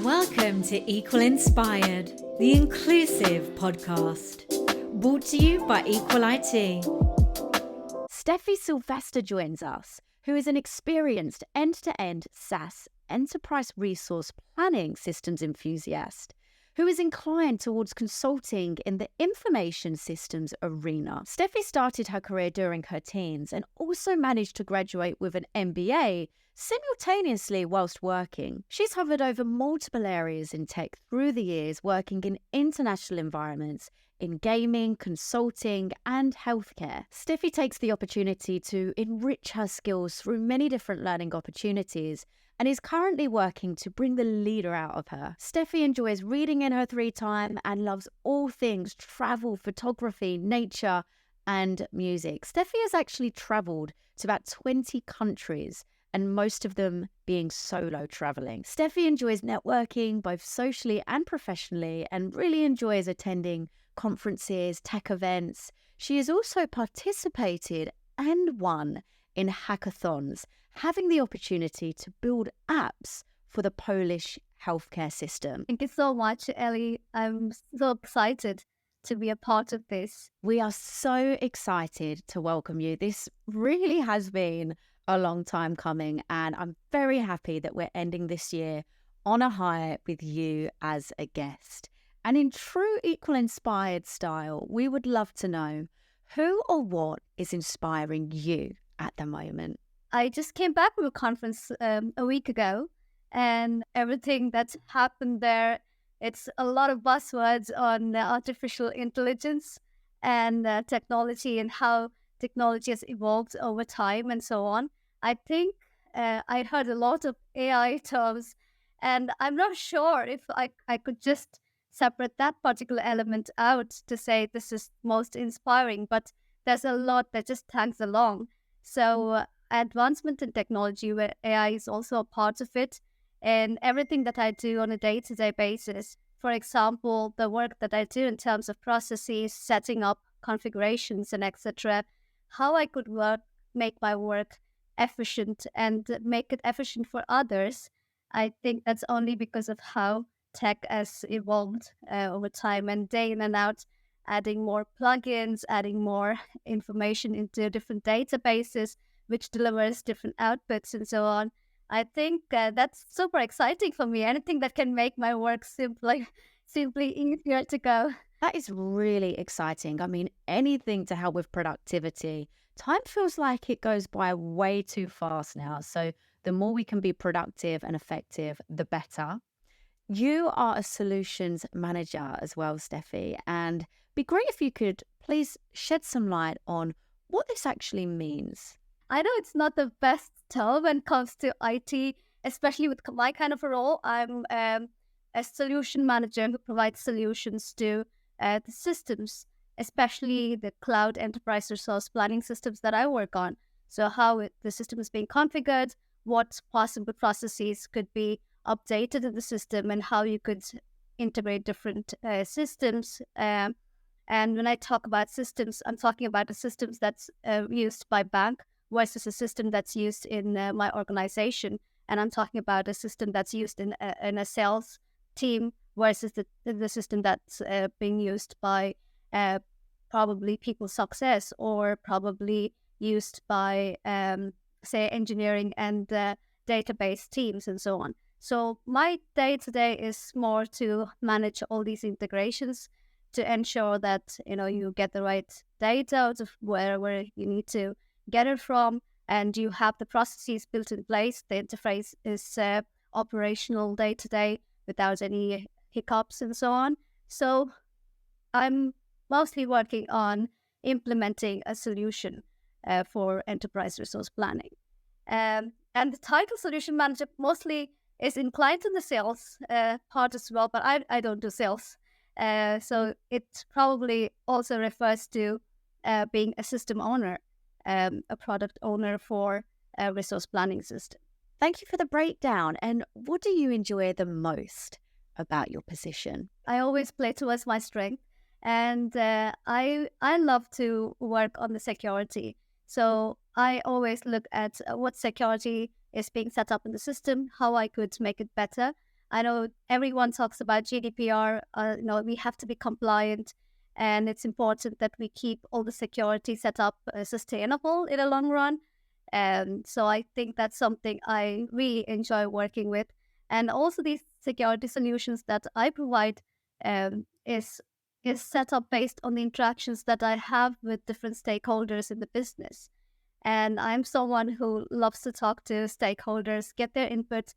Welcome to Equal Inspired, the inclusive podcast, brought to you by Equal IT. Steffi Sylvester joins us, who is an experienced end-to-end SAAS enterprise resource planning systems enthusiast, who is inclined towards consulting in the information systems arena. Steffi started her career during her teens and also managed to graduate with an MBA simultaneously whilst working. She's hovered over multiple areas in tech through the years, working in international environments, in gaming, consulting, and healthcare. Steffi takes the opportunity to enrich her skills through many different learning opportunities and is currently working to bring the leader out of her. Steffi enjoys reading in her free time and loves all things travel, photography, nature, and music. Steffi has actually traveled to about 20 countries, and most of them being solo traveling. Steffi enjoys networking both socially and professionally and really enjoys attending conferences, tech events. She has also participated and won in hackathons, having the opportunity to build apps for the Polish healthcare system. Thank you so much, Ellie. I'm so excited to be a part of this. We are so excited to welcome you. This really has been a long time coming, and I'm very happy that we're ending this year on a high with you as a guest. And in true Equal Inspired style, we would love to know who or what is inspiring you at the moment. I just came back from a conference a week ago, and everything that's happened there, it's a lot of buzzwords on artificial intelligence and technology and how technology has evolved over time and so on. I think I heard a lot of AI terms, and I'm not sure if I could just separate that particular element out to say this is most inspiring, but there's a lot that just tags along. So advancement in technology where AI is also a part of it, and everything that I do on a day-to-day basis. For example, the work that I do in terms of processes, setting up configurations and etc., how I could make my work efficient and make it efficient for others. I think that's only because of how tech has evolved over time, and day in and out, adding more plugins, adding more information into different databases, which delivers different outputs and so on. I think that's super exciting for me. Anything that can make my work simply easier to go. That is really exciting. I mean, anything to help with productivity. Time feels like it goes by way too fast now. So the more we can be productive and effective, the better. You are a solutions manager as well, Steffi, and it'd be great if you could please shed some light on what this actually means. I know it's not the best term when it comes to IT, especially with my kind of a role. I'm a solution manager who provides solutions to the systems, especially the cloud enterprise resource planning systems that I work on. So how the system is being configured, what possible processes could be updated in the system, and how you could integrate different systems. And when I talk about systems, I'm talking about the systems that's used by bank versus a system that's used in my organization. And I'm talking about a system that's used in a sales team versus the system that's being used by probably people success, or probably used by, say, engineering and database teams and so on. So my day-to-day is more to manage all these integrations to ensure that, you get the right data out of wherever you need to get it from, and you have the processes built in place. The interface is operational day-to-day without any hiccups and so on. So I'm mostly working on implementing a solution for enterprise resource planning. And the title solution manager mostly is inclined to the sales part as well, but I don't do sales. So it probably also refers to being a system owner, a product owner for a resource planning system. Thank you for the breakdown. And what do you enjoy the most about your position? I always play towards my strength, and I love to work on the security. So I always look at what security is being set up in the system, how I could make it better, I know everyone talks about GDPR. We have to be compliant, and it's important that we keep all the security set up sustainable in the long run. And so I think that's something I really enjoy working with. And also these security solutions that I provide is set up based on the interactions that I have with different stakeholders in the business. And I'm someone who loves to talk to stakeholders, get their input,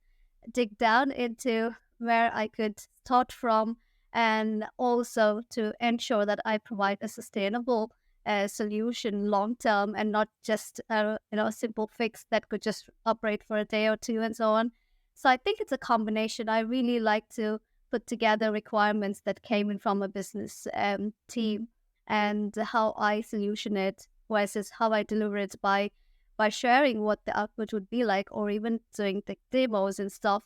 dig down into where I could start from, and also to ensure that I provide a sustainable solution long term, and not just a simple fix that could just operate for a day or two and so on. So I think it's a combination. I really like to put together requirements that came in from a business team, and how I solution it versus how I deliver it by sharing what the output would be like, or even doing the demos and stuff.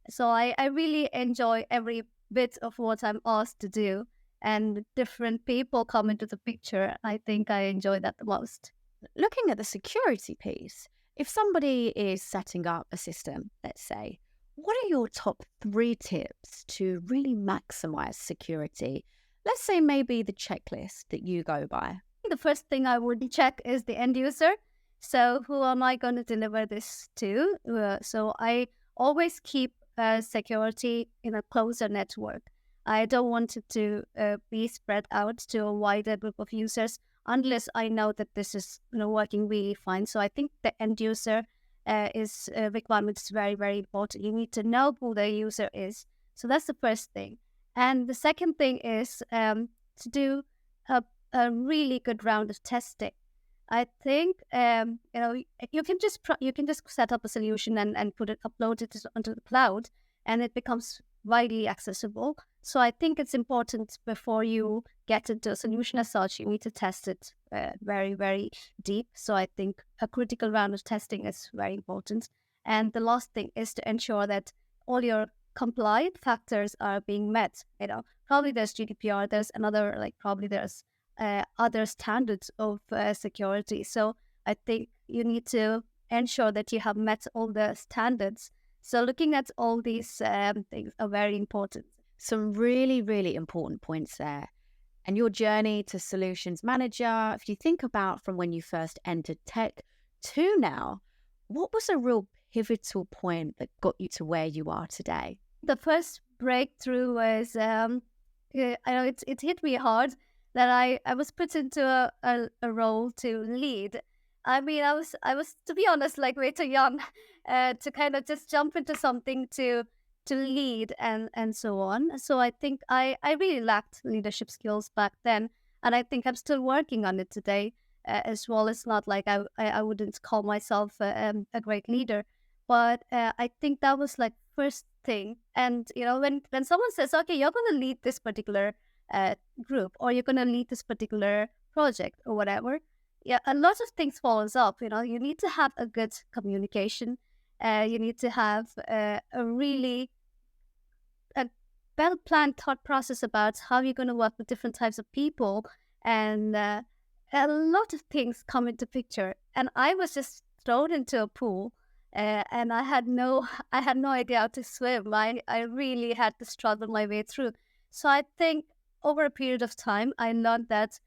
So I really enjoy every bit of what I'm asked to do, and different people come into the picture. I think I enjoy that the most. Looking at the security piece, if somebody is setting up a system, let's say, what are your top 3 tips to really maximize security? Let's say maybe the checklist that you go by. The first thing I would check is the end user. So who am I going to deliver this to? So I always keep security in a closer network. I don't want it to be spread out to a wider group of users unless I know that this is working really fine. So I think the end user requirement is very, very important. You need to know who the user is. So that's the first thing. And the second thing is to do a really good round of testing. I think you can just set up a solution and upload it onto the cloud, and it becomes widely accessible. So I think it's important before you get into a solution as such, you need to test it very, very deep. So I think a critical round of testing is very important. And the last thing is to ensure that all your compliant factors are being met. Probably there's GDPR, there's another, probably there's other standards of security. So I think you need to ensure that you have met all the standards. So looking at all these things are very important. Some really, really important points there. And your journey to solutions manager, if you think about from when you first entered tech to now, what was a real pivotal point that got you to where you are today? The first breakthrough was, I know it hit me hard that I was put into a role to lead. I mean, I was to be honest, way too young to kind of just jump into something to lead and so on. So I think I really lacked leadership skills back then, and I think I'm still working on it today as well. It's not like I wouldn't call myself a great leader, but I think that was first thing. And when someone says, okay, you're going to lead this particular group, or you're going to lead this particular project or whatever, a lot of things follows up. You need to have a good communication. You need to have a really well-planned thought process about how you're going to work with different types of people, and a lot of things come into picture. And I was just thrown into a pool, and I had no idea how to swim. I really had to struggle my way through. So I think over a period of time, I learned that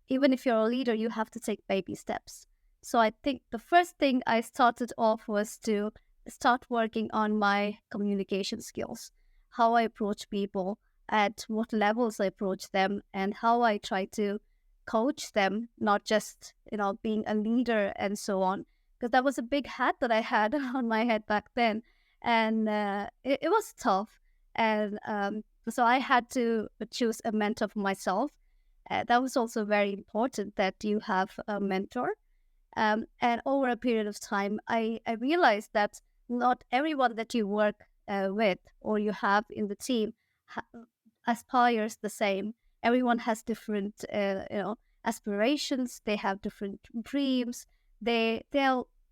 even if you're a leader, you have to take baby steps. So I think the first thing I started off was to start working on my communication skills, how I approach people, at what levels I approach them, and how I try to coach them, not just, being a leader and so on. Because that was a big hat that I had on my head back then. And it was tough. And so I had to choose a mentor for myself. That was also very important, that you have a mentor. And over a period of time, I realized that not everyone that you work with or you have in the team aspires the same. Everyone has different, aspirations. They have different dreams. They're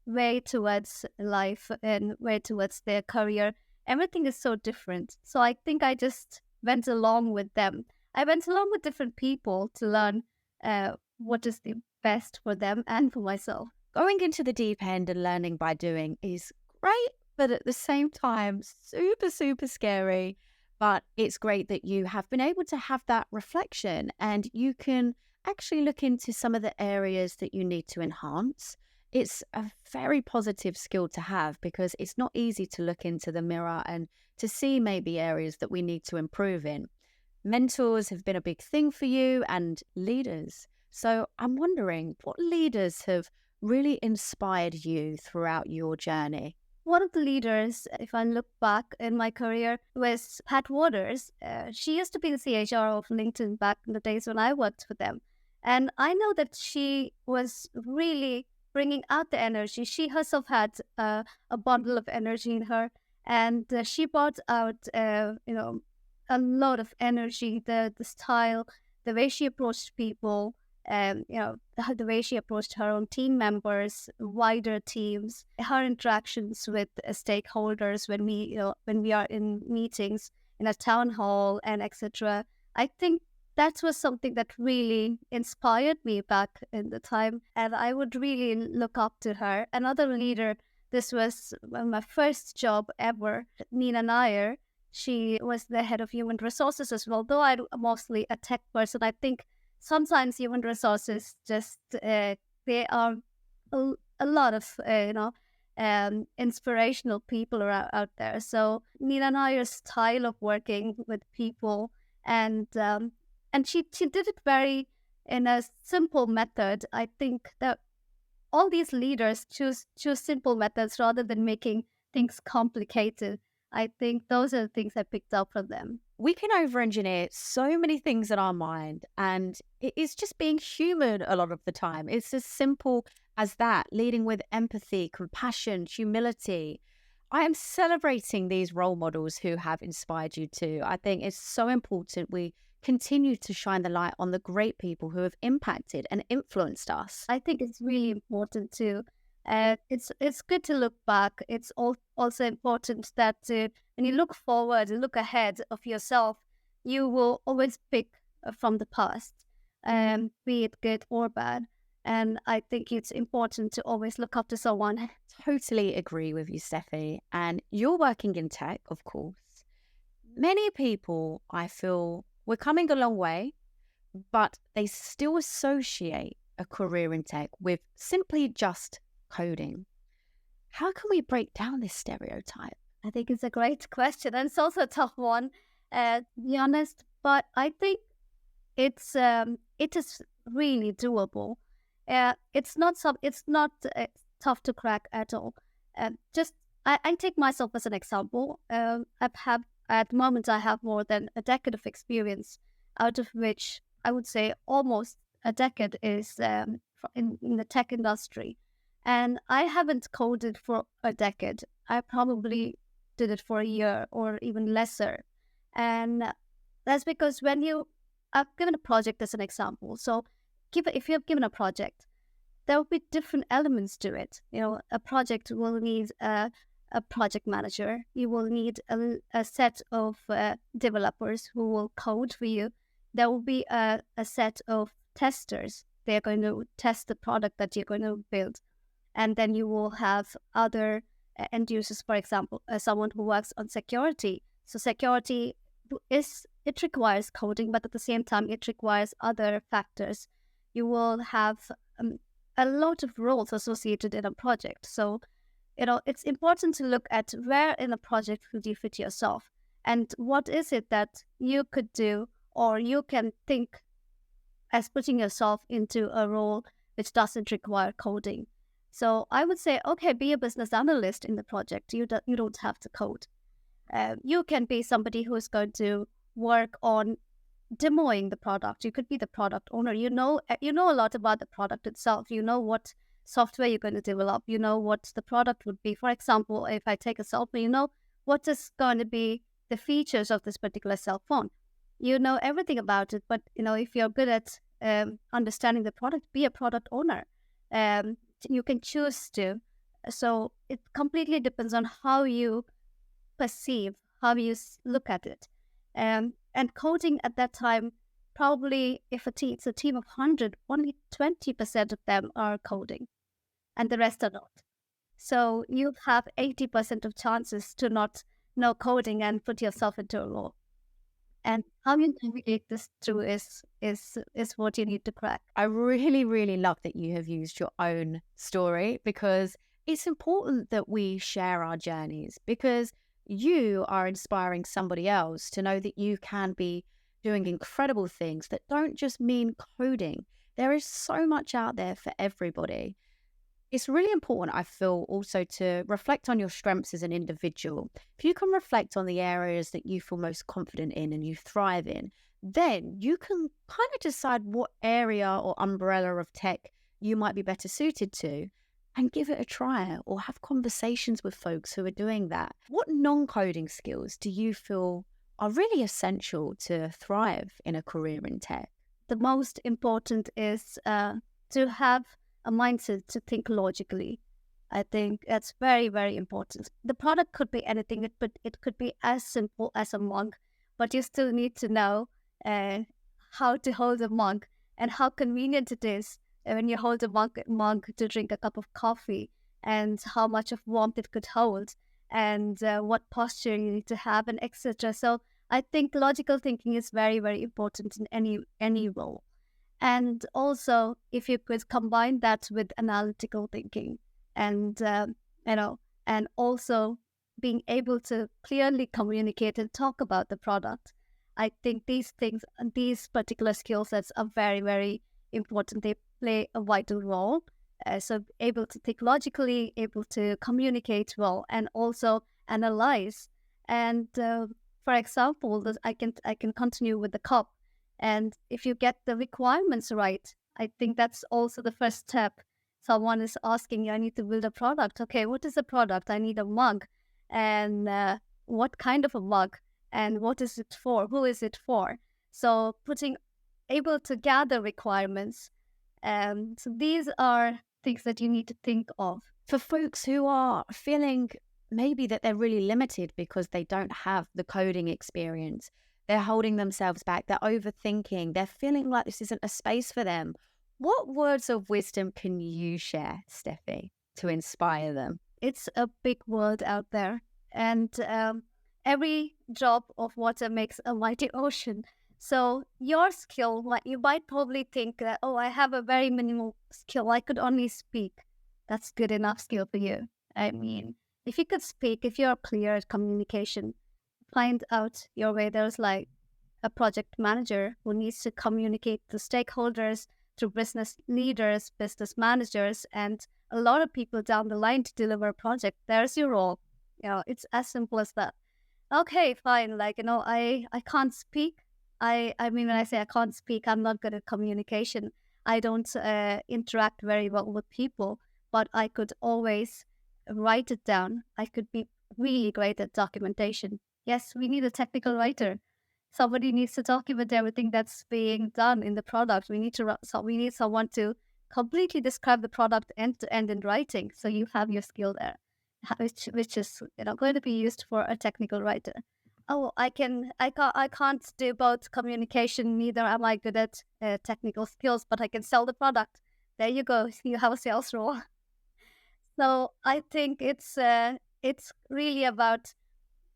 way towards life and way towards their career. Everything is so different. So I think I just went along with them. I went along with different people to learn what is the best for them and for myself. Going into the deep end and learning by doing is great, but at the same time, super, super scary. But it's great that you have been able to have that reflection and you can actually look into some of the areas that you need to enhance. It's a very positive skill to have because it's not easy to look into the mirror and to see maybe areas that we need to improve in. Mentors have been a big thing for you and leaders. So I'm wondering what leaders have really inspired you throughout your journey? One of the leaders, if I look back in my career, was Pat Waters. She used to be the CHR of LinkedIn back in the days when I worked for them. And I know that she was really bringing out the energy. She herself had a bundle of energy in her, and she brought out, a lot of energy, the style, the way she approached people, the way she approached her own team members, wider teams, her interactions with stakeholders when we are in meetings in a town hall and etc. I think that was something that really inspired me back in the time, and I would really look up to her. Another leader, this was my first job ever, Nina Nair. She was the head of human resources as well. Though I'm mostly a tech person, I think sometimes human resources just they are a lot of inspirational people are out there. So Nina Nair's style of working with people and she did it very in a simple method. I think that all these leaders choose simple methods rather than making things complicated. I think those are the things I picked up from them. We can over-engineer so many things in our mind, and it is just being human a lot of the time. It's as simple as that, leading with empathy, compassion, humility. I am celebrating these role models who have inspired you too. I think it's so important we continue to shine the light on the great people who have impacted and influenced us. I think it's really important too. It's good to look back. It's also important that when you look forward and look ahead of yourself, you will always pick from the past, be it good or bad. And I think it's important to always look up to someone. Totally agree with you, Steffi. And you're working in tech, of course. Many people, I feel, we're coming a long way, but they still associate a career in tech with simply just coding. How can we break down this stereotype? I think it's a great question, and it's also a tough one, to be honest. But I think it is really doable. It's not tough to crack at all. I take myself as an example. At the moment I have more than a decade of experience, out of which I would say almost a decade is in the tech industry. And I haven't coded for a decade. I probably did it for a year or even lesser. And that's because I've given a project as an example. So if you've given a project, there will be different elements to it. A project will need a project manager. You will need a set of developers who will code for you. There will be a set of testers. They're going to test the product that you're going to build. And then you will have other end users, for example, someone who works on security. So security it requires coding, but at the same time, it requires other factors. You will have a lot of roles associated in a project. So, it's important to look at where in a project would you fit yourself and what is it that you could do or you can think as putting yourself into a role which doesn't require coding. So I would say, okay, be a business analyst in the project. You don't have to code. You can be somebody who is going to work on demoing the product. You could be the product owner. You know a lot about the product itself. You know what software you're going to develop. You know what the product would be. For example, if I take a cell phone, you know what is going to be the features of this particular cell phone. You know everything about it. But if you're good at understanding the product, be a product owner. You can choose to. So it completely depends on how you perceive, how you look at it. And coding at that time, probably if it's a team of 100, only 20% of them are coding and the rest are not. So you have 80% of chances to not know coding and put yourself into a role. And how you navigate this through is what you need to crack. I really, really love that you have used your own story, because it's important that we share our journeys, because you are inspiring somebody else to know that you can be doing incredible things that don't just mean coding. There is so much out there for everybody. It's really important, I feel, also to reflect on your strengths as an individual. If you can reflect on the areas that you feel most confident in and you thrive in, then you can kind of decide what area or umbrella of tech you might be better suited to and give it a try, or have conversations with folks who are doing that. What non-coding skills do you feel are really essential to thrive in a career in tech? The most important is to have a mindset to think logically. I think that's very, very important. The product could be anything, it could be as simple as a mug, but you still need to know how to hold a mug and how convenient it is when you hold a mug to drink a cup of coffee, and how much of warmth it could hold, and what posture you need to have, and etc. So I think logical thinking is very, very important in any role. And also, if you could combine that with analytical thinking, and and also being able to clearly communicate and talk about the product, I think these particular skill sets are very, very important. They play a vital role. So able to think logically, able to communicate well, and also analyze. And for example, I can continue with the cup. And if you get the requirements right, I think that's also the first step. Someone is asking you, I need to build a product. Okay, what is the product? I need a mug. And what kind of a mug? And what is it for? Who is it for? So able to gather requirements. So these are things that you need to think of. For folks who are feeling maybe that they're really limited because they don't have the coding experience, they're holding themselves back, they're overthinking, they're feeling like this isn't a space for them, what words of wisdom can you share, Steffi, to inspire them? It's a big world out there, and every drop of water makes a mighty ocean. So your skill, you might probably think that, oh, I have a very minimal skill, I could only speak. That's good enough skill for you. I mean, if you could speak, if you're clear at communication, find out your way. There's like a project manager who needs to communicate to stakeholders, to business leaders, business managers, and a lot of people down the line to deliver a project. There's your role. It's as simple as that. Okay, fine. I can't speak. I mean, when I say I can't speak, I'm not good at communication. I don't interact very well with people, but I could always write it down. I could be really great at documentation. Yes, we need a technical writer. Somebody needs to document everything that's being done in the product. We need someone to completely describe the product end to end in writing. So you have your skill there, which is going to be used for a technical writer. Oh, I can't do both communication. Neither am I good at technical skills, but I can sell the product. There you go. You have a sales role. So I think it's really about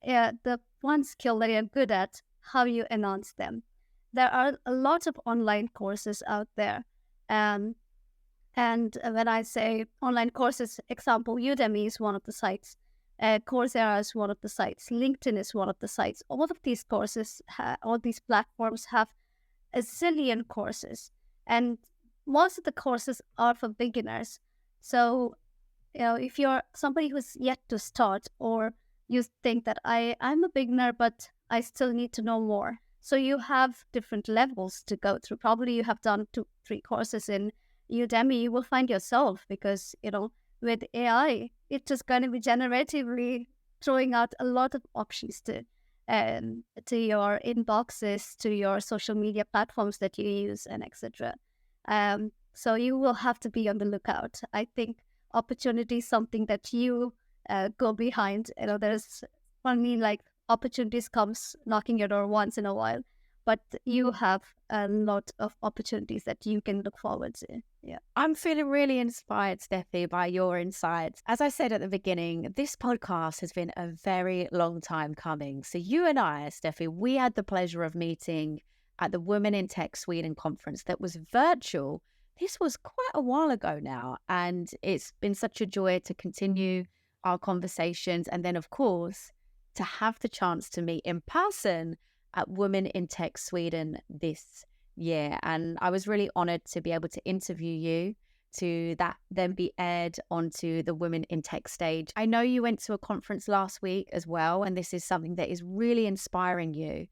the one skill that you're good at, how you enhance them. There are a lot of online courses out there. And when I say online courses, example, Udemy is one of the sites. Coursera is one of the sites. LinkedIn is one of the sites. All of these courses, all these platforms have a zillion courses. And most of the courses are for beginners. So, if you're somebody who's yet to start, or you think that I'm a beginner, but I still need to know more. So you have different levels to go through. Probably you have done 2-3 courses in Udemy. You will find yourself, because, with AI, it's just going to be generatively throwing out a lot of options to your inboxes, to your social media platforms that you use, and etc. So you will have to be on the lookout. I think opportunity is something that you go behind. There's, for me, like, opportunities comes knocking your door once in a while, but you have a lot of opportunities that you can look forward to. Yeah. I'm feeling really inspired, Steffi, by your insights. As I said at the beginning, this podcast has been a very long time coming. So you and I, Steffi, we had the pleasure of meeting at the Women in Tech Sweden conference that was virtual. This was quite a while ago now, and it's been such a joy to continue our conversations. And then, of course, to have the chance to meet in person at Women in Tech Sweden this year. And I was really honored to be able to interview you, to that then be aired onto the Women in Tech stage. I know you went to a conference last week as well, and this is something that is really inspiring you.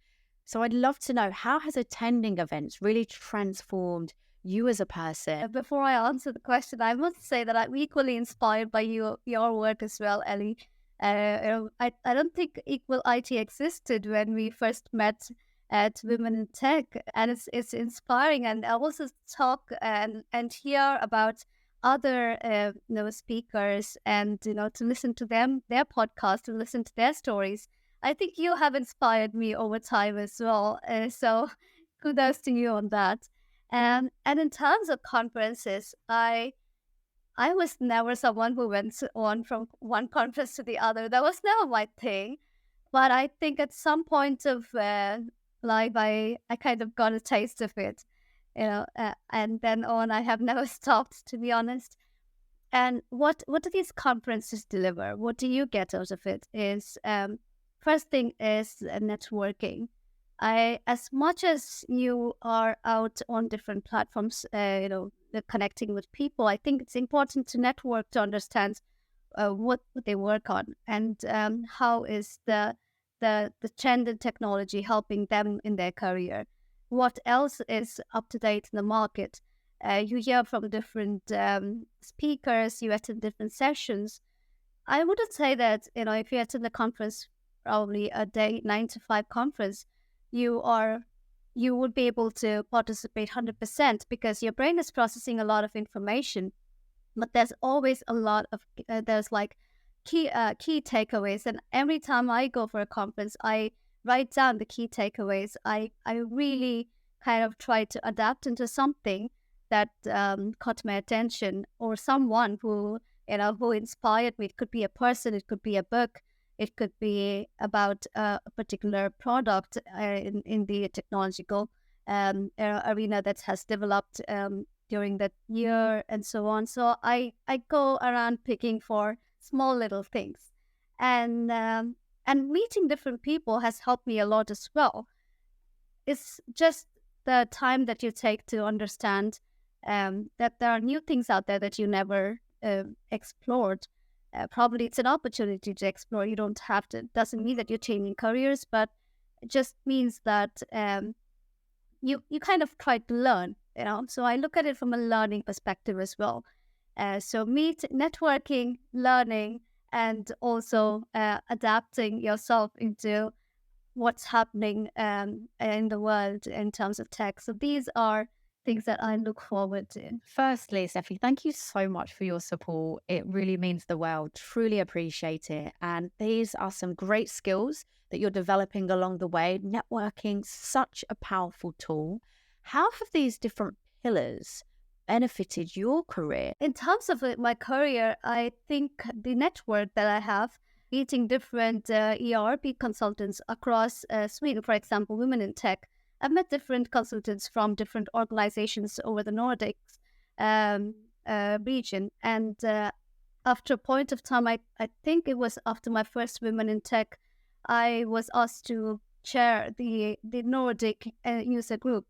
So I'd love to know, how has attending events really transformed you as a person? Before I answer the question, I must say that I'm equally inspired by your work as well, Ellie. I don't think Equal IT existed when we first met at Women in Tech, and it's inspiring. And I also talk and hear about other speakers, and to listen to their podcast, to listen to their stories. I think you have inspired me over time as well. So kudos to you on that. And in terms of conferences, I was never someone who went on from one conference to the other. That was never my thing. But I think at some point of life, I kind of got a taste of it, and then on, I have never stopped, to be honest. And what do these conferences deliver? What do you get out of it? Is first thing is networking. As much as you are out on different platforms, connecting with people, I think it's important to network to understand what they work on, and how is the trend in technology helping them in their career. What else is up to date in the market? You hear from different speakers, you attend different sessions. I wouldn't say that, if you attend a conference, probably a day 9 to 5 conference, you would be able to participate 100% because your brain is processing a lot of information. But there's always a lot of there's like key takeaways, and every time I go for a conference, I write down the key takeaways. I really kind of try to adapt into something that caught my attention, or someone who inspired me. It could be a person, it could be a book, it could be about a particular product in the technological arena that has developed during that year, and so on. So I go around picking for small little things, and meeting different people has helped me a lot as well. It's just the time that you take to understand that there are new things out there that you never explored. Probably it's an opportunity to explore. You don't have to. It doesn't mean that you're changing careers, but it just means that you kind of try to learn. So I look at it from a learning perspective as well. So networking, learning, and also adapting yourself into what's happening in the world in terms of tech. So these are things that I look forward to. Firstly, Steffi, thank you so much for your support. It really means the world. Truly appreciate it. And these are some great skills that you're developing along the way. Networking, such a powerful tool. How have these different pillars benefited your career? In terms of my career, I think the network that I have, meeting different ERP consultants across Sweden, for example, Women in Tech. I've met different consultants from different organizations over the Nordics region. And after a point of time, I think it was after my first Women in Tech, I was asked to chair the Nordic user group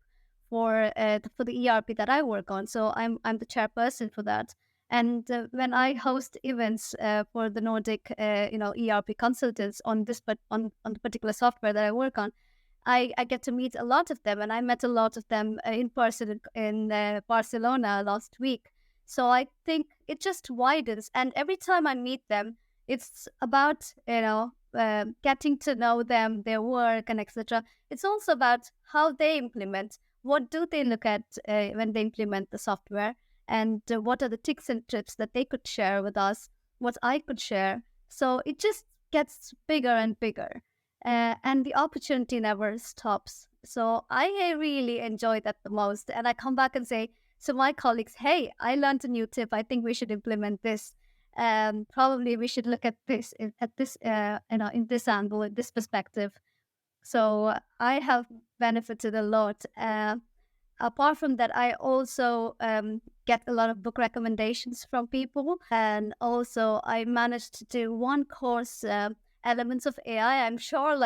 for the ERP that I work on. So I'm the chairperson for that. And when I host events for the Nordic ERP consultants on on the particular software that I work on, I get to meet a lot of them, and I met a lot of them in person in Barcelona last week. So I think it just widens, and every time I meet them, it's about getting to know them, their work, and etc. It's also about how they implement. What do they look at when they implement the software, and what are the tips and tips that they could share with us? What I could share. So it just gets bigger and bigger. And the opportunity never stops. So I really enjoy that the most. And I come back and say to my colleagues, hey, I learned a new tip. I think we should implement this. Probably we should look at this in this angle, in this perspective. So I have benefited a lot. Apart from that, I also get a lot of book recommendations from people. And also I managed to do one course, Elements of AI. I'm sure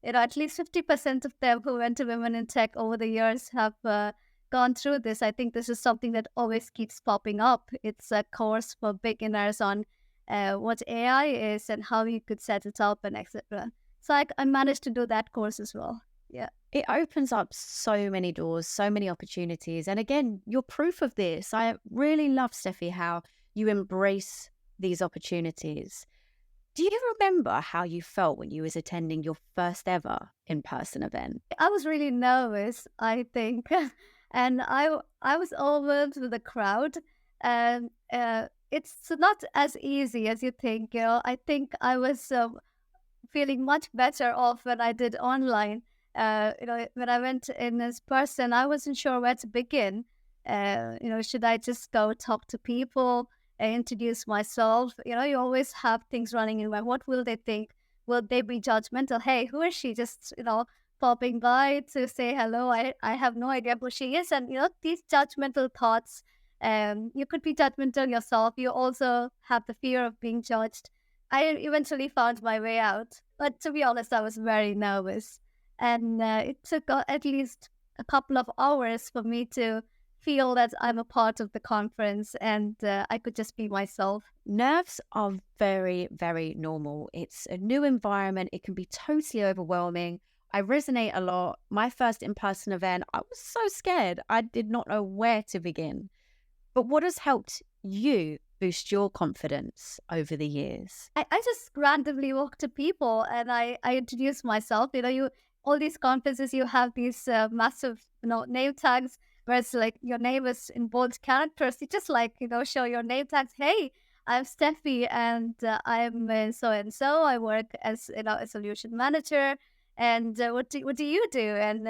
at least 50% of them who went to Women in Tech over the years have gone through this. I think this is something that always keeps popping up. It's a course for beginners on what AI is and how you could set it up and etc. So I managed to do that course as well. Yeah. It opens up so many doors, so many opportunities. And again, you're proof of this. I really love, Steffi, how you embrace these opportunities. Do you remember how you felt when you was attending your first ever in-person event? I was really nervous, I think. And I was overwhelmed with the crowd. And it's not as easy as you think. I think I was feeling much better off when I did online. When I went in as person, I wasn't sure where to begin. Should I just go talk to people, introduce myself? You always have things running in my mind. What will they think? Will they be judgmental? Hey, who is she? Just, popping by to say hello. I have no idea who she is. And, these judgmental thoughts, you could be judgmental yourself. You also have the fear of being judged. I eventually found my way out. But to be honest, I was very nervous. And it took at least a couple of hours for me to feel that I'm a part of the conference and I could just be myself. Nerves are very, very normal. It's a new environment. It can be totally overwhelming. I resonate a lot. My first in-person event, I was so scared. I did not know where to begin. But what has helped you boost your confidence over the years? I just randomly walk to people and I introduce myself. All these conferences, you have these massive, name tags where it's like your name is in bold characters. You just show your name tags. Hey, I'm Steffi and I'm so and so. I work as a solution manager. And what do you do? And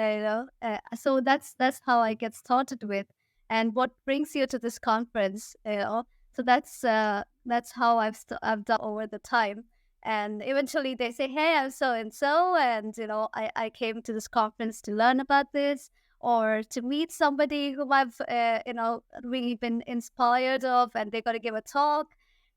so that's how I get started with. And what brings you to this conference? So that's how I've done over the time. And eventually they say, hey, I'm so and so, and I came to this conference to learn about this or to meet somebody whom I've really been inspired of, and they're going to give a talk.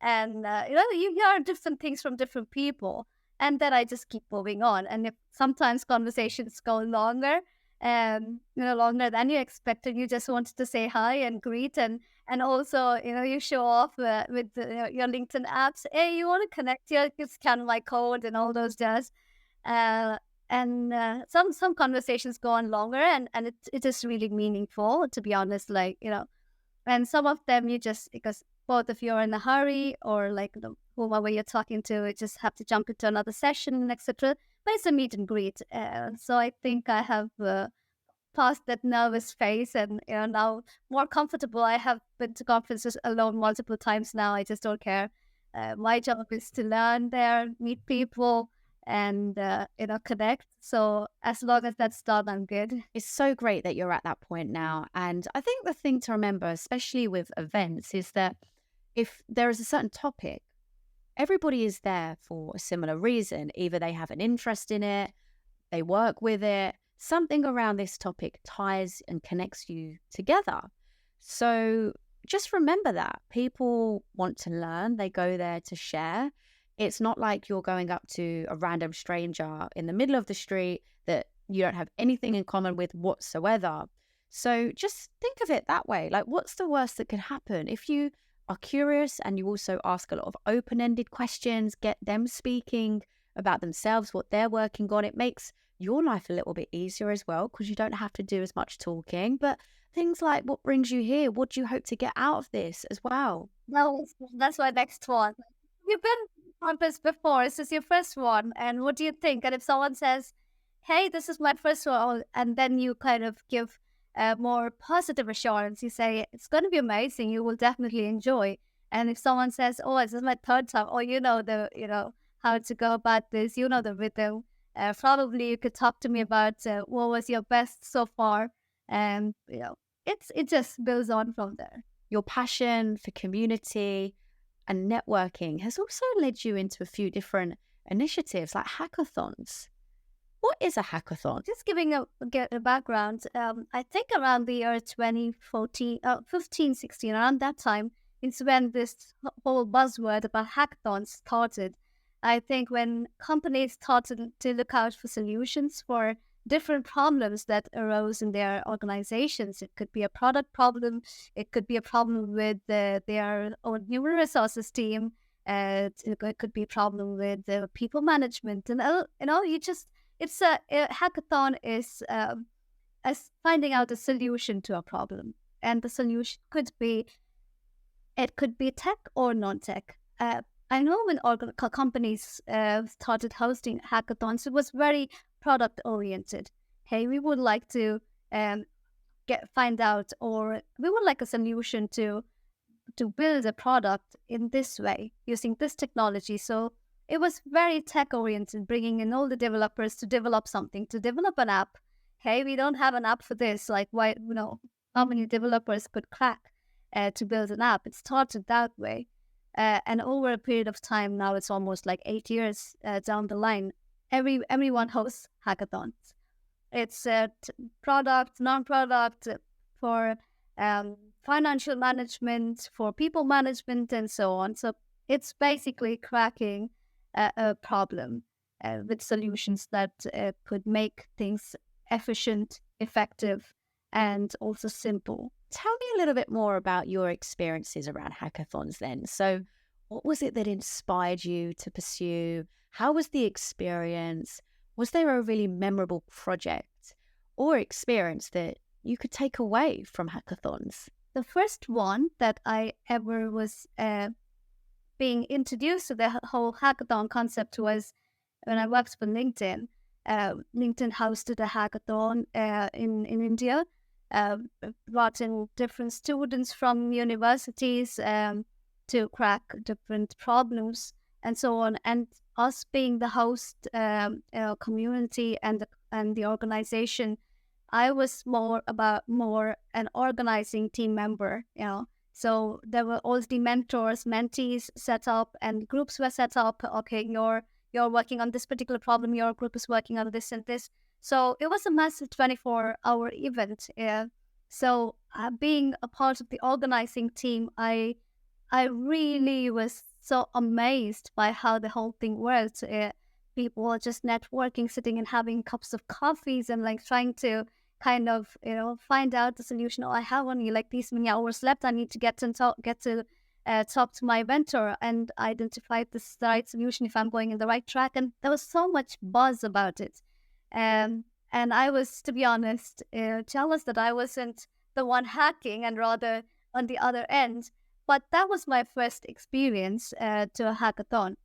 And you hear different things from different people, and then I just keep moving on. And if sometimes conversations go longer, longer than you expected, you just wanted to say hi and greet, and also you show off with your LinkedIn apps. Hey, you want to connect here? You scan my code and all those jazz. And some conversations go on longer, and it is really meaningful, to be honest. And some of them you just, because both of you are in a hurry, or whoever you're talking to, you just have to jump into another session, etc. But it's a meet and greet. So I think I have past that nervous phase, and now more comfortable. I have been to conferences alone multiple times now. I just don't care. My job is to learn there, meet people, and connect. So as long as that's done, I'm good. It's so great that you're at that point now. And I think the thing to remember, especially with events, is that if there is a certain topic, everybody is there for a similar reason. Either they have an interest in it, they work with it, something around this topic ties and connects you together. So just remember that people want to learn, they go there to share. It's not like you're going up to a random stranger in the middle of the street that you don't have anything in common with whatsoever. So just think of it that way. What's the worst that can happen? If you are curious and you also ask a lot of open-ended questions, get them speaking about themselves, what they're working on, it makes your life a little bit easier as well, because you don't have to do as much talking. But things like, what brings you here? What do you hope to get out of this as well? Well, that's my next one. You've been on this before. This is your first one. And what do you think? And if someone says, hey, this is my first one, and then you kind of give more positive assurance, you say, it's going to be amazing. You will definitely enjoy. And if someone says, oh, this is my third time, or how to go about this, the rhythm, Probably you could talk to me about what was your best so far, and it just builds on from there. Your passion for community and networking has also led you into a few different initiatives like hackathons. What is a hackathon? Just giving get a background, I think around the year 2014, 15, 16, around that time, it's when this whole buzzword about hackathons started. I think when companies started to look out for solutions for different problems that arose in their organizations. It could be a product problem. It could be a problem with their own human resources team. It could be a problem with people management. And, a hackathon is as finding out a solution to a problem. And the solution could be tech or non-tech. I know when companies started hosting hackathons, it was very product oriented. Hey, we would like to find out, or we would like a solution to build a product in this way using this technology. So it was very tech oriented, bringing in all the developers to develop something, to develop an app. Hey, we don't have an app for this. Like, why? How many developers could crack to build an app? It started that way. And over a period of time, now it's almost like 8 years down the line, everyone hosts hackathons. It's product, non-product, for financial management, for people management, and so on. So it's basically cracking a problem with solutions that could make things efficient, effective, and also simple. Tell me a little bit more about your experiences around hackathons then. So what was it that inspired you to pursue? How was the experience? Was there a really memorable project or experience that you could take away from hackathons? The first one that I ever was being introduced to the whole hackathon concept was when I worked for LinkedIn. LinkedIn hosted a hackathon in India. Brought in different students from universities to crack different problems and so on. And us being the host community and the organization, I was more an organizing team member. So there were already mentors, mentees set up, and groups were set up. Okay, you're working on this particular problem. Your group is working on this and this. So it was a massive 24-hour event. So being a part of the organizing team, I really was so amazed by how the whole thing worked. People were just networking, sitting and having cups of coffees and like trying to kind of, find out the solution. Oh, I have only like these many hours left. I need to get to talk to my mentor and identify the right solution if I'm going in the right track. And there was so much buzz about it. And I was, to be honest, jealous that I wasn't the one hacking and rather on the other end. But that was my first experience to a hackathon.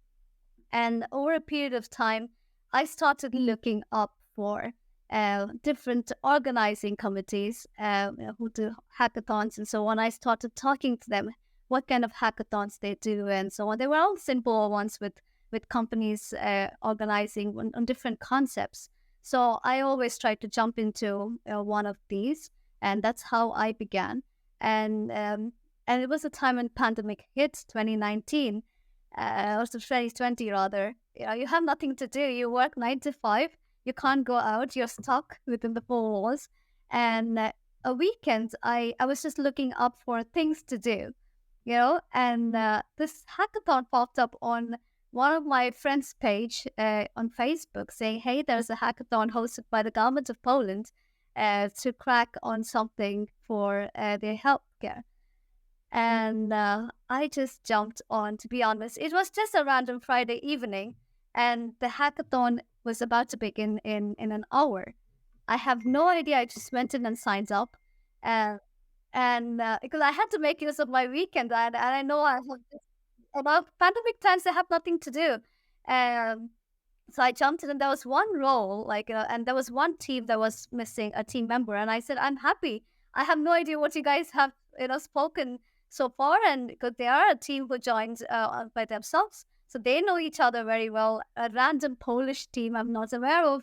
And over a period of time, I started looking up for different organizing committees who do hackathons and so on. I started talking to them, what kind of hackathons they do and so on. They were all simple ones with companies organizing on different concepts. So I always tried to jump into one of these, and that's how I began. And it was a time when pandemic hit, 2019, or 2020 rather. You have nothing to do. You work 9 to 5. You can't go out. You're stuck within the four walls. And a weekend, I was just looking up for things to do, and this hackathon popped up on one of my friends' page on Facebook saying, hey, there's a hackathon hosted by the government of Poland to crack on something for their healthcare. And I just jumped on, to be honest. It was just a random Friday evening, and the hackathon was about to begin in an hour. I have no idea. I just went in and signed up. And because I had to make use of my weekend, and I know I have about pandemic times, I have nothing to do. So I jumped in, and there was one role, and there was one team that was missing a team member. And I said, I'm happy. I have no idea what you guys have, spoken so far. And because they are a team who joined by themselves. So they know each other very well. A random Polish team I'm not aware of.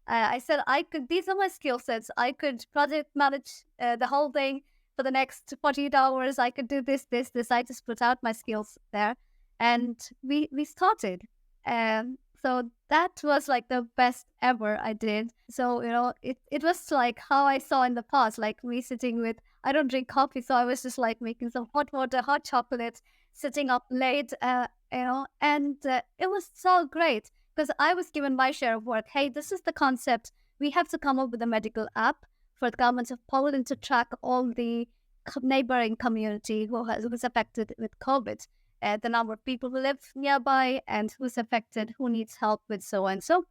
I said these are my skill sets. I could project manage the whole thing for the next 48 hours. I could do this. I just put out my skills there. And we started. So that was like the best ever I did. So, it was like how I saw in the past, like me sitting with, I don't drink coffee. So I was just like making some hot water, hot chocolate, sitting up late, and it was so great because I was given my share of work. Hey, this is the concept. We have to come up with a medical app for the government of Poland to track all the neighboring community who was affected with COVID, the number of people who live nearby and who's affected, who needs help with so and so.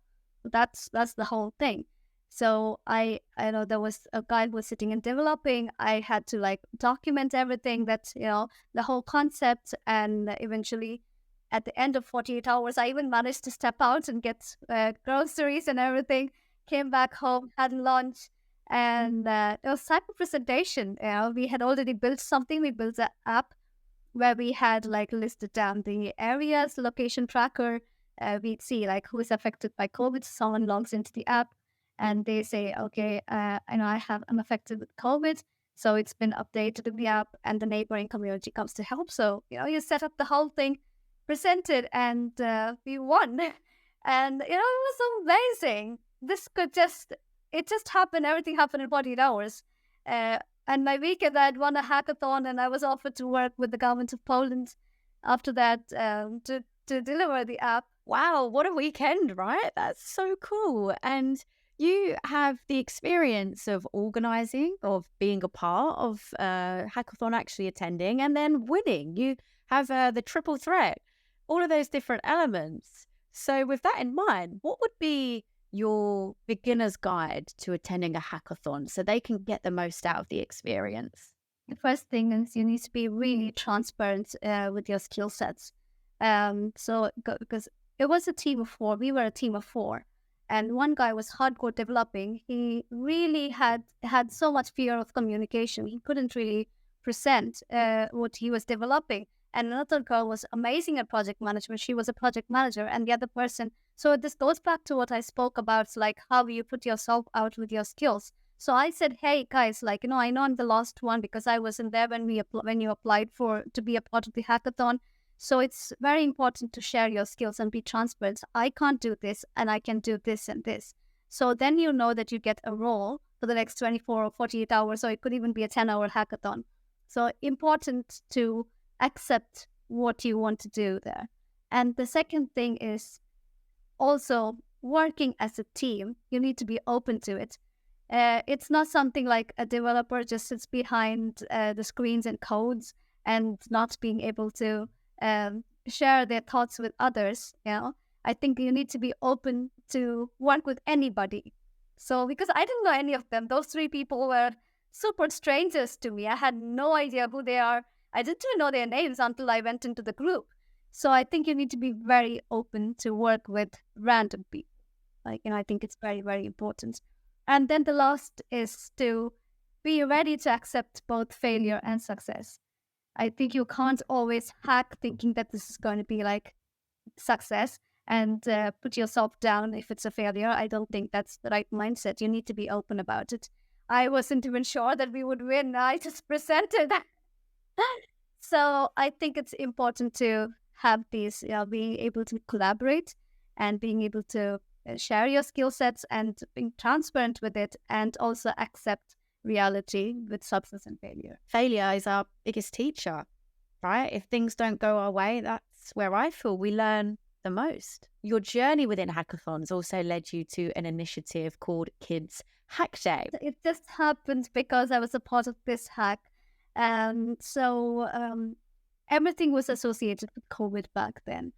That's the whole thing. So I know there was a guy who was sitting and developing. I had to like document everything that, the whole concept. And eventually at the end of 48 hours, I even managed to step out and get groceries and everything, came back home, had lunch. And it was type of presentation. We had already built something. We built an app where we had like listed down the areas, location tracker. We'd see like who is affected by COVID. Someone logs into the app and they say, okay, I'm affected with COVID. So it's been updated in the app and the neighboring community comes to help. So, you set up the whole thing, presented, and we won. And, it was amazing. It just happened. Everything happened in 48 hours. And my weekend, I had won a hackathon and I was offered to work with the government of Poland after that to deliver the app. Wow, what a weekend, right? That's so cool. And you have the experience of organizing, of being a part of hackathon, actually attending, and then winning. You have the triple threat, all of those different elements. So with that in mind, what would be your beginner's guide to attending a hackathon so they can get the most out of the experience? The first thing is you need to be really transparent with your skill sets. Because it was a team of 4, we were a team of 4. And one guy was hardcore developing. He really had so much fear of communication. He couldn't really present what he was developing. And another girl was amazing at project management. She was a project manager. And the other person. So this goes back to what I spoke about, like how you put yourself out with your skills. So I said, hey guys, I know I'm the last one because I wasn't there when you applied to be a part of the hackathon. So it's very important to share your skills and be transparent. I can't do this and I can do this and this. So then you know that you get a role for the next 24 or 48 hours, or it could even be a 10-hour hackathon. So important to accept what you want to do there. And the second thing is also working as a team. You need to be open to it. It's not something like a developer just sits behind the screens and codes and not being able to share their thoughts with others. I think you need to be open to work with anybody. So because I didn't know any of them, those 3 people were super strangers to me. I had no idea who they are. I didn't even know their names until I went into the group. So I think you need to be very open to work with random people. I think it's very, very important. And then the last is to be ready to accept both failure and success. I think you can't always hack thinking that this is going to be like success and put yourself down if it's a failure. I don't think that's the right mindset. You need to be open about it. I wasn't even sure that we would win. I just presented. So I think it's important to have these, being able to collaborate and being able to share your skill sets and being transparent with it, and also accept reality with success and failure. Failure is our biggest teacher, right? If things don't go our way, that's where I feel we learn the most. Your journey within hackathons also led you to an initiative called Kids Hack Day. It just happened because I was a part of this hack. So everything was associated with COVID back then.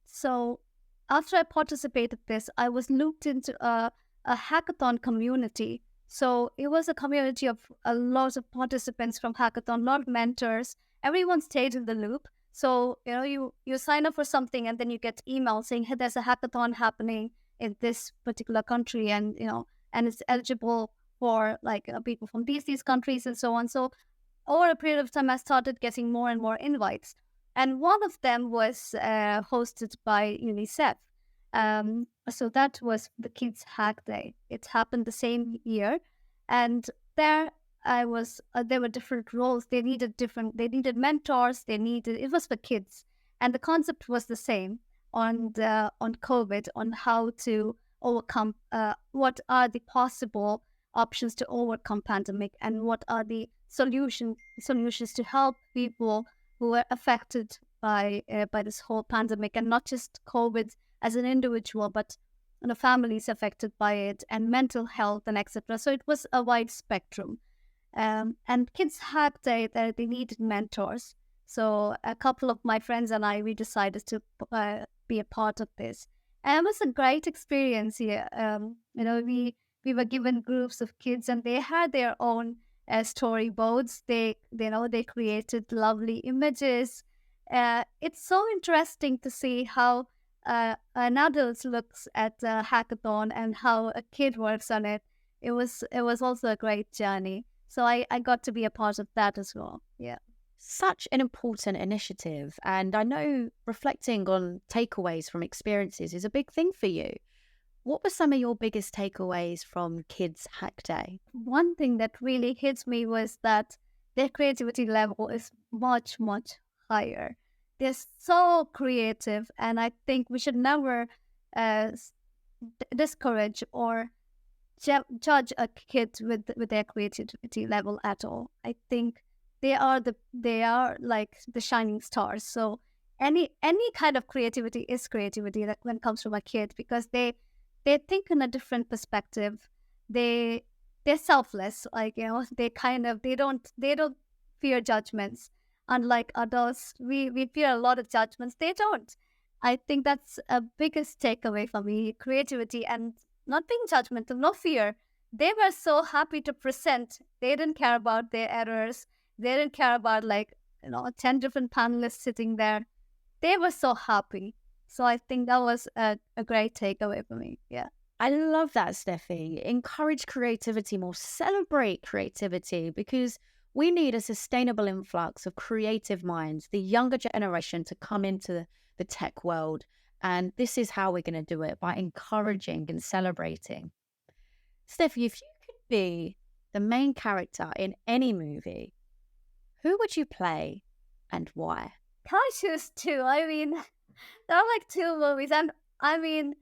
So after I participated in this, I was looped into a hackathon community. So it was a community of a lot of participants from hackathon, a lot of mentors. Everyone stayed in the loop. So, you sign up for something and then you get emails saying, hey, there's a hackathon happening in this particular country, and, and it's eligible for people from these countries and so on. So over a period of time, I started getting more and more invites. And one of them was hosted by UNICEF. So that was the Kids Hack Day. It happened the same year, and there I was. There were different roles. They needed mentors. It was for kids, and the concept was the same on COVID, on how to overcome. What are the possible options to overcome pandemic, and what are the solutions to help people who were affected by this whole pandemic, and not just COVID as an individual, but families affected by it, and mental health, and etc. So it was a wide spectrum. And Kids Hack Day, they needed mentors. So a couple of my friends and I, we decided to be a part of this. And it was a great experience here. We were given groups of kids, and they had their own storyboards. They created lovely images. It's so interesting to see how an adult looks at a hackathon and how a kid works on it. It was also a great journey. So I got to be a part of that as well. Yeah. Such an important initiative. And I know reflecting on takeaways from experiences is a big thing for you. What were some of your biggest takeaways from Kids Hack Day? One thing that really hits me was that their creativity level is much, much higher. They're so creative, and I think we should never discourage or judge a kid with their creativity level at all. I think they are like the shining stars. So any kind of creativity is creativity that when it comes from a kid, because they think in a different perspective. They're selfless, like, they don't fear judgments. Unlike adults, we fear a lot of judgments. They don't. I think that's a biggest takeaway for me: creativity and not being judgmental, no fear. They were so happy to present. They didn't care about their errors. They didn't care about 10 different panelists sitting there. They were so happy. So I think that was a great takeaway for me. Yeah. I love that, Steffi. Encourage creativity more, celebrate creativity, because we need a sustainable influx of creative minds, the younger generation, to come into the tech world. And this is how we're going to do it, by encouraging and celebrating. Steffi, if you could be the main character in any movie, who would you play and why? Can I choose two? I mean, there are two movies, and I mean,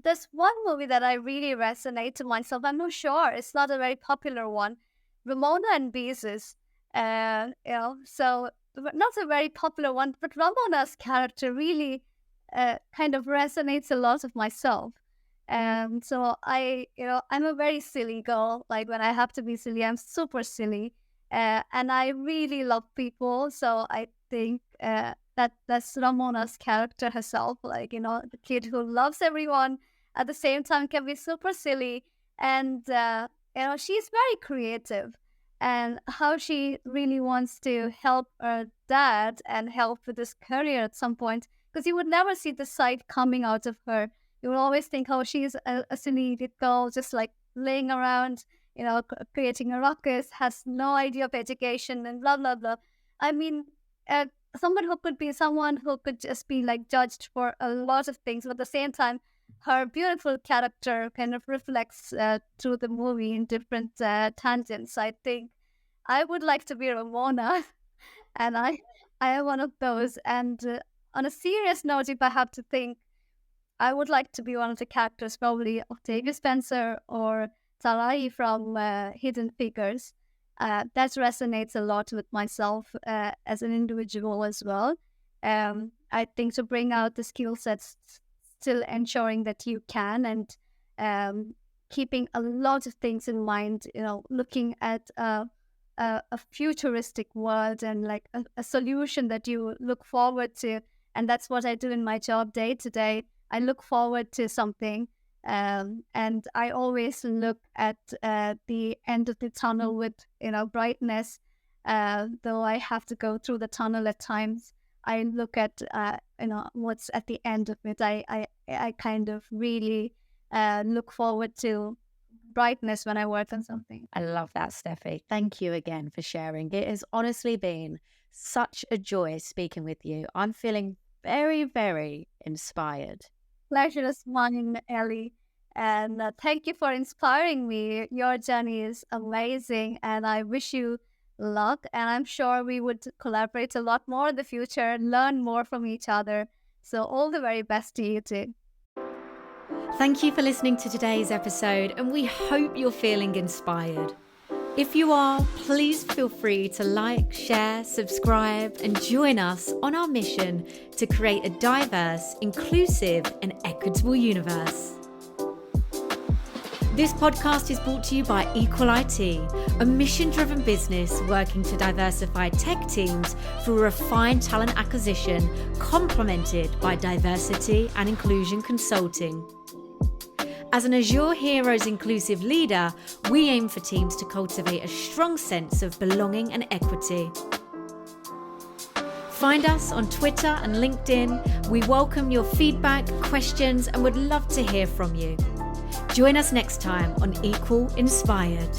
there's one movie that I really resonate to myself. I'm not sure, it's not a very popular one. Ramona and Beezus. So not a very popular one, but Ramona's character really kind of resonates a lot with myself. So I'm a very silly girl. Like, when I have to be silly, I'm super silly. And I really love people. So I think that's Ramona's character herself. The kid who loves everyone, at the same time can be super silly. And, she's very creative. And how she really wants to help her dad and help with his career at some point. Because you would never see the side coming out of her. You would always think, oh, she's a silly girl, just laying around, creating a ruckus, has no idea of education and blah, blah, blah. I mean, someone who could just be judged for a lot of things, but at the same time, her beautiful character kind of reflects through the movie in different tangents. I think I would like to be Ramona, and I am one of those. And on a serious note, if I have to think, I would like to be one of the characters, probably Octavia Spencer or Sarai from Hidden Figures. That resonates a lot with myself as an individual as well. I think to bring out the skill sets, still ensuring that you can, and keeping a lot of things in mind, looking at a futuristic world and a solution that you look forward to. And that's what I do in my job day to day. I look forward to something, and I always look at the end of the tunnel with brightness. Though I have to go through the tunnel at times, I look at what's at the end of it. I kind of really look forward to brightness when I work on something. I love that, Steffi. Thank you again for sharing. It has honestly been such a joy speaking with you. I'm feeling very, very inspired. Pleasure is mine, Ellie. And thank you for inspiring me. Your journey is amazing, and I wish you luck. And I'm sure we would collaborate a lot more in the future, learn more from each other. So all the very best to you too. Thank you for listening to today's episode, and we hope you're feeling inspired. If you are, please feel free to like, share, subscribe, and join us on our mission to create a diverse, inclusive, and equitable universe. This podcast is brought to you by Equal IT, a mission-driven business working to diversify tech teams through refined talent acquisition, complemented by diversity and inclusion consulting. As an Azure Heroes inclusive leader, we aim for teams to cultivate a strong sense of belonging and equity. Find us on Twitter and LinkedIn. We welcome your feedback, questions, and would love to hear from you. Join us next time on Equal Inspired.